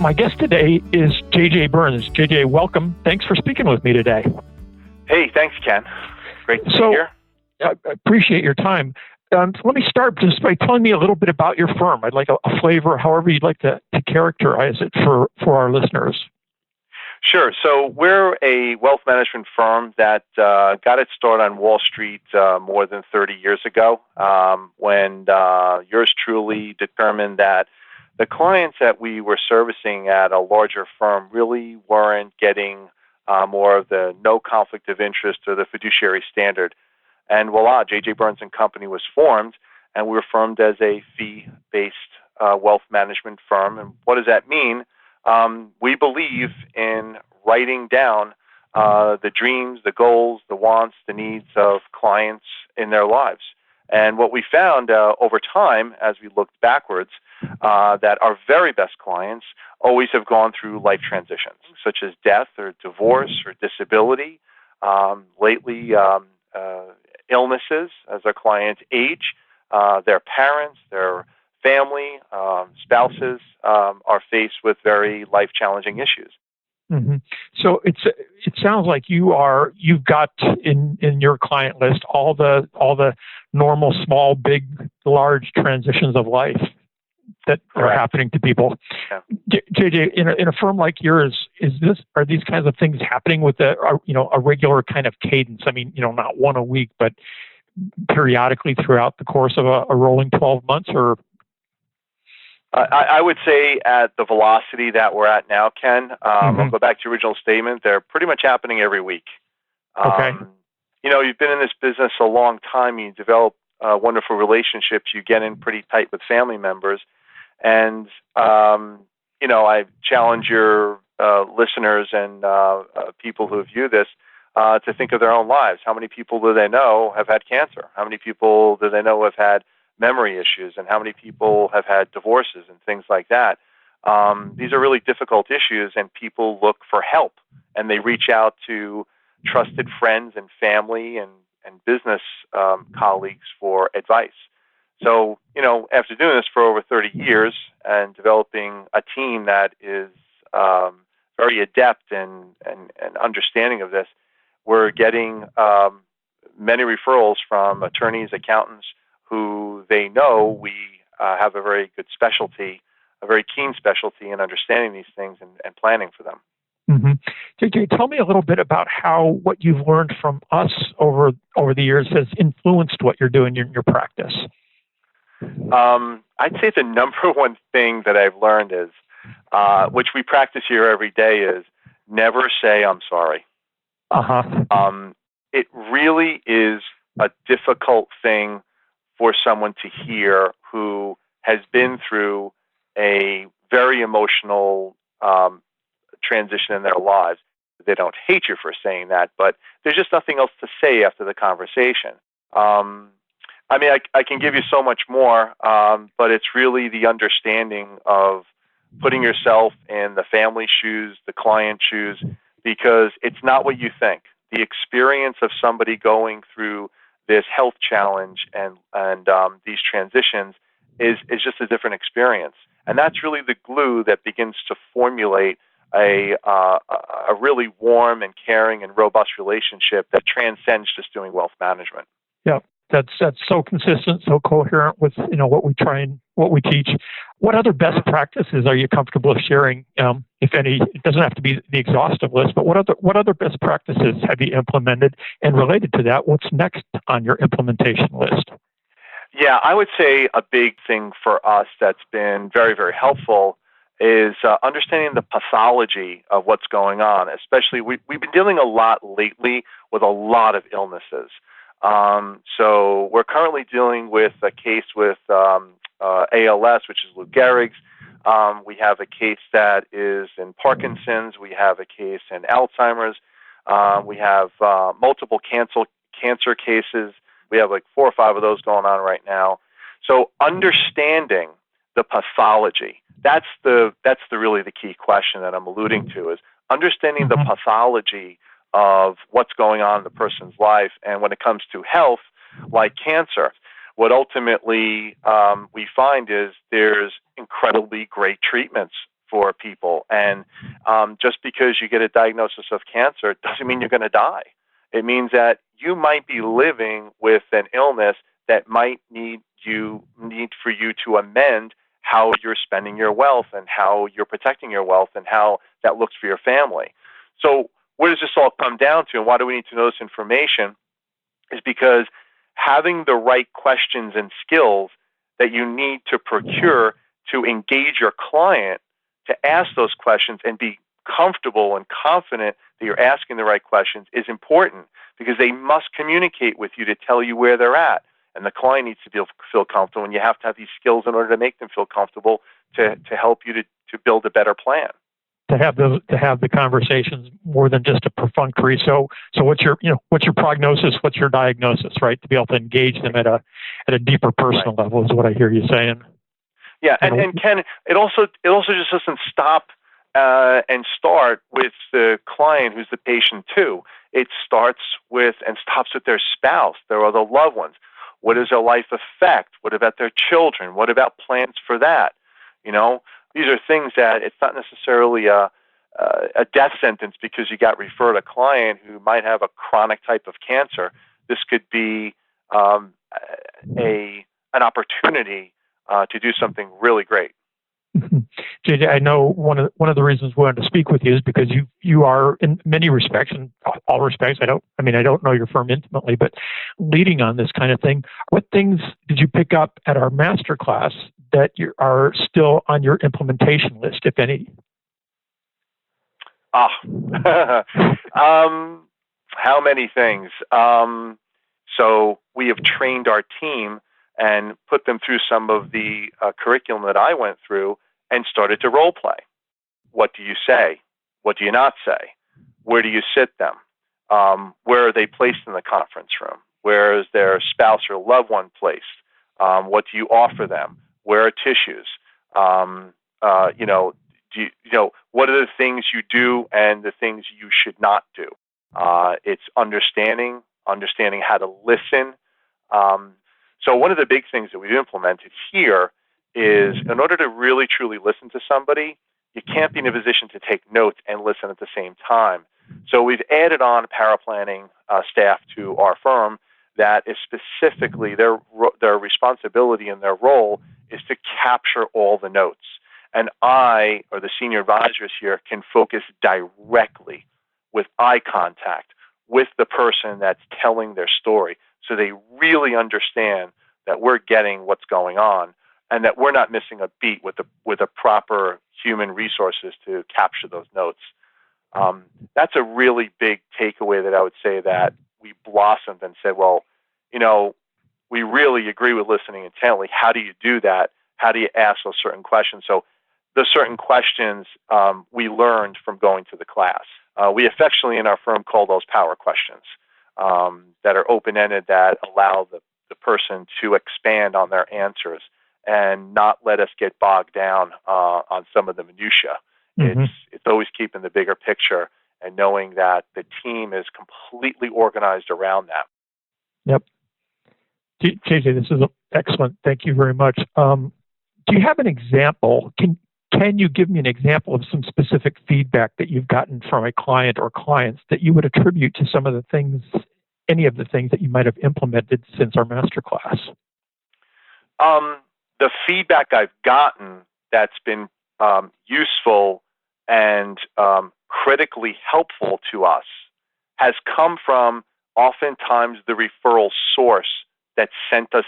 My guest today is J.J. Burns. J.J., welcome. Thanks for speaking with me today. Hey, thanks, Ken. Great to be here. I appreciate your time. So let me start just by telling me a little bit about your firm. I'd like a flavor, however you'd like to characterize it for our listeners. Sure. So we're a wealth management firm that got its start on Wall Street more than 30 years ago when yours truly determined that the clients that we were servicing at a larger firm really weren't getting more of the no conflict of interest or the fiduciary standard. And voila, J.J. Burns and Company was formed, and we were formed as a fee-based wealth management firm. And what does that mean? We believe in writing down the dreams, the goals, the wants, the needs of clients in their lives. And what we found over time, as we looked backwards, that our very best clients always have gone through life transitions, such as death or divorce or disability. Lately, illnesses as our clients age, their parents, their family, spouses are faced with very life-challenging issues. Mm-hmm. So it sounds like you've got in your client list all the normal, small, big, large transitions of life that are happening to people. Yeah. JJ, in a firm like yours, are these kinds of things happening with a regular kind of cadence? I mean, not one a week, but periodically throughout the course of a rolling 12 months, or? I would say at the velocity that we're at now, Ken. I'll go back to your original statement. They're pretty much happening every week. Okay. You've been in this business a long time. You develop wonderful relationships. You get in pretty tight with family members. And, I challenge your listeners and people who view this to think of their own lives. How many people do they know have had cancer? How many people do they know have had memory issues? And how many people have had divorces and things like that? These are really difficult issues, and people look for help. And they reach out to trusted friends and family and business colleagues for advice. So, after doing this for over 30 years and developing a team that is very adept and understanding of this, we're getting many referrals from attorneys, accountants who they know we have a very good specialty, a very keen specialty in understanding these things and planning for them. Mm-hmm. JJ, tell me a little bit about how what you've learned from us over the years has influenced what you're doing in your practice. I'd say the number one thing that I've learned is, which we practice here every day, is never say I'm sorry. It really is a difficult thing for someone to hear who has been through a very emotional transition in their lives. They don't hate you for saying that, but there's just nothing else to say after the conversation. I can give you so much more, but it's really the understanding of putting yourself in the family shoes, the client shoes, because it's not what you think. The experience of somebody going through this health challenge and these transitions is just a different experience. And that's really the glue that begins to formulate a really warm and caring and robust relationship that transcends just doing wealth management. Yeah. That's so consistent, so coherent with what we try and what we teach. What other best practices are you comfortable sharing, if any? It doesn't have to be the exhaustive list, but what other best practices have you implemented? And related to that, what's next on your implementation list? Yeah, I would say a big thing for us that's been very, very helpful is understanding the pathology of what's going on. Especially, we've been dealing a lot lately with a lot of illnesses. So we're currently dealing with a case with ALS, which is Lou Gehrig's. We have a case that is in Parkinson's. We have a case in Alzheimer's. We have multiple cancer cases. We have like 4 or 5 of those going on right now. So understanding the pathology, that's really the key question that I'm alluding to, is understanding the pathology of what's going on in the person's life. And when it comes to health, like cancer, what ultimately we find is there's incredibly great treatments for people. And just because you get a diagnosis of cancer doesn't mean you're going to die. It means that you might be living with an illness that might need for you to amend how you're spending your wealth and how you're protecting your wealth and how that looks for your family. So where does this all come down to, and why do we need to know this information? Is because having the right questions and skills that you need to procure to engage your client to ask those questions and be comfortable and confident that you're asking the right questions is important, because they must communicate with you to tell you where they're at. And the client needs to feel comfortable, and you have to have these skills in order to make them feel comfortable to help you to build a better plan. To have the conversations more than just a perfunctory. So what's your prognosis? What's your diagnosis? Right, to be able to engage them at a deeper personal level is what I hear you saying. Yeah, and Ken, it also just doesn't stop and start with the client who's the patient too. It starts with and stops with their spouse, their other loved ones. What is their life effect? What about their children? What about plans for that? These are things that it's not necessarily a death sentence because you got referred a client who might have a chronic type of cancer. This could be an opportunity to do something really great. JJ, I know one of the reasons we wanted to speak with you is because you are, in many respects, in all respects, I don't know your firm intimately, but leading on this kind of thing. What things did you pick up at our master class that are still on your implementation list, if any? How many things? So we have trained our team and put them through some of the curriculum that I went through and started to role play. What do you say? What do you not say? Where do you sit them? Where are they placed in the conference room? Where is their spouse or loved one placed? What do you offer them? Where are tissues? What are the things you do and the things you should not do? It's understanding how to listen. So one of the big things that we've implemented here is, in order to really truly listen to somebody, you can't be in a position to take notes and listen at the same time. So we've added on paraplanning staff to our firm that is specifically their responsibility and their role is to capture all the notes. And I, or the senior advisors here, can focus directly with eye contact with the person that's telling their story, so they really understand that we're getting what's going on and that we're not missing a beat with the proper human resources to capture those notes. That's a really big takeaway that I would say that we blossomed and said, well, we really agree with listening intently. How do you do that? How do you ask those certain questions? So the certain questions we learned from going to the class. We affectionately in our firm call those power questions that are open-ended, that allow the person to expand on their answers and not let us get bogged down on some of the minutiae. Mm-hmm. It's always keeping the bigger picture and knowing that the team is completely organized around that. Yep. JJ, this is excellent. Thank you very much. Do you have an example? Can you give me an example of some specific feedback that you've gotten from a client or clients that you would attribute to some of the things, any of the things that you might have implemented since our masterclass? The feedback I've gotten that's been useful and critically helpful to us has come from oftentimes the referral source that sent us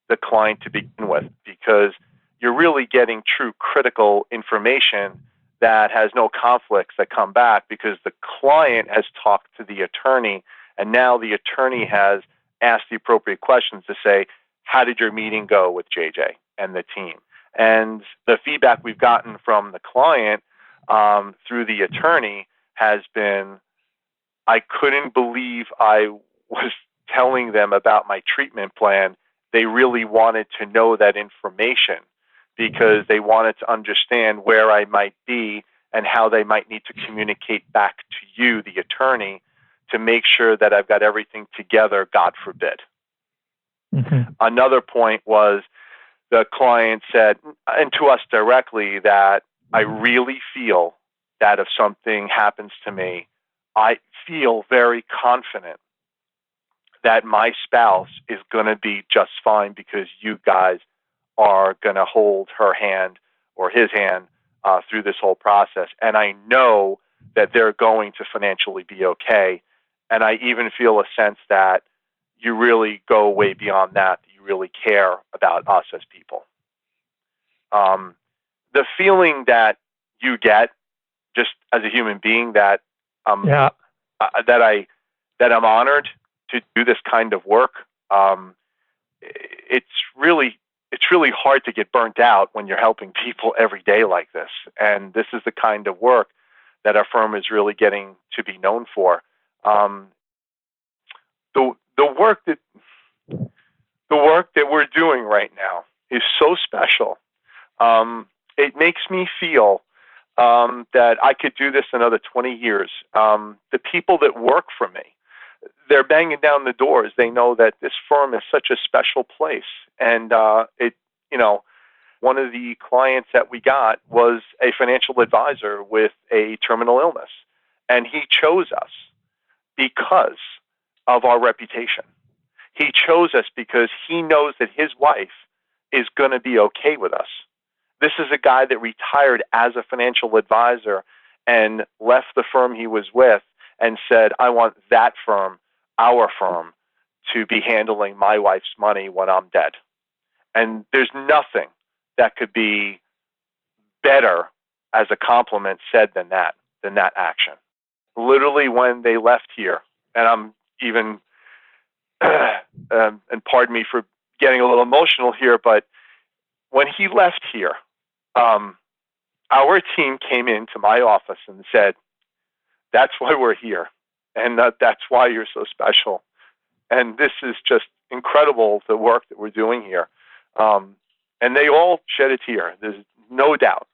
the client to begin with, because you're really getting true critical information that has no conflicts that come back because the client has talked to the attorney, and now the attorney has asked the appropriate questions to say, how did your meeting go with JJ and the team? And the feedback we've gotten from the client through the attorney has been, I couldn't believe I was telling them about my treatment plan. They really wanted to know that information because they wanted to understand where I might be and how they might need to communicate back to you, the attorney, to make sure that I've got everything together, God forbid. Mm-hmm. Another point was the client said, and to us directly, that I really feel that if something happens to me, I feel very confident that my spouse is going to be just fine because you guys are going to hold her hand or his hand through this whole process. And I know that they're going to financially be okay. And I even feel a sense that you really go way beyond that you really care about us as people. The feeling that you get just as a human being that that I'm honored to do this kind of work. It's really hard to get burnt out when you're helping people every day like this. And this is the kind of work that our firm is really getting to be known for. The work that we're doing right now is so special. It makes me feel that I could do this another 20 years. The people that work for me, they're banging down the doors. They know that this firm is such a special place. And one of the clients that we got was a financial advisor with a terminal illness. And he chose us because of our reputation. He chose us because he knows that his wife is going to be okay with us. This is a guy that retired as a financial advisor and left the firm he was with and said, I want that firm, our firm, to be handling my wife's money when I'm dead. And there's nothing that could be better as a compliment said than that action. Literally when they left here, and I'm even, and pardon me for getting a little emotional here, but when he left here, our team came into my office and said, that's why we're here. And that's why you're so special. And this is just incredible, the work that we're doing here. And they all shed a tear. There's no doubt.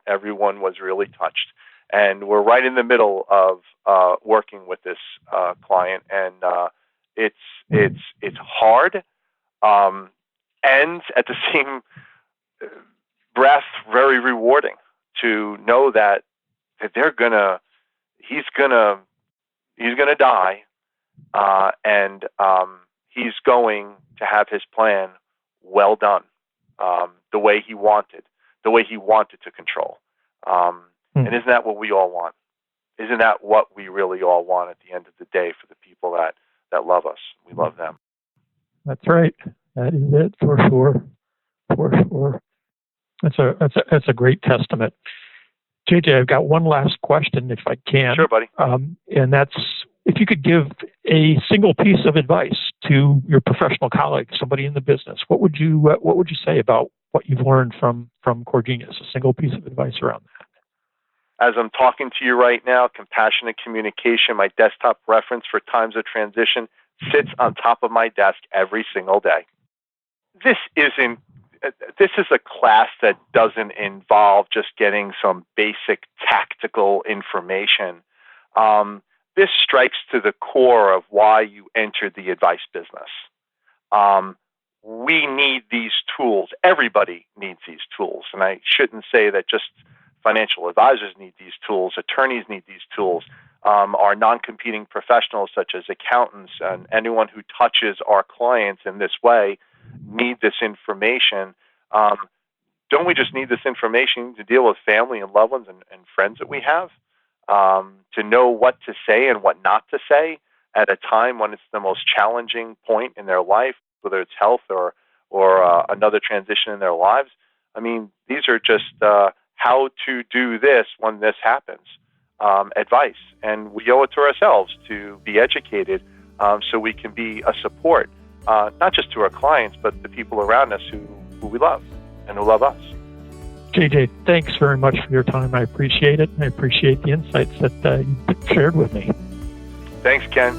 Everyone was really touched. And we're right in the middle of working with this client. And it's hard. And at the same breath, very rewarding to know that he's gonna die, and he's going to have his plan well done, the way he wanted to control. And isn't that what we all want? Isn't that what we really all want at the end of the day for the people that love us? We love them. That's right. That is it for sure. For sure. That's a great testament. JJ, I've got one last question, if I can. Sure, buddy. And that's if you could give a single piece of advice to your professional colleague, somebody in the business, what would you say about what you've learned from Core Genius? A single piece of advice around that. As I'm talking to you right now, compassionate communication, my desktop reference for times of transition, sits on top of my desk every single day. This is a class that doesn't involve just getting some basic tactical information. This strikes to the core of why you entered the advice business. We need these tools. Everybody needs these tools. And I shouldn't say that just financial advisors need these tools. Attorneys need these tools. Our non-competing professionals, such as accountants and anyone who touches our clients in this way, need this information. Don't we just need this information to deal with family and loved ones and friends that we have? To know what to say and what not to say at a time when it's the most challenging point in their life, whether it's health or another transition in their lives. I mean, these are just how to do this when this happens. Advice. And we owe it to ourselves to be educated so we can be a support, not just to our clients, but the people around us who we love and who love us. JJ, thanks very much for your time. I appreciate it. I appreciate the insights that you shared with me. Thanks, Ken.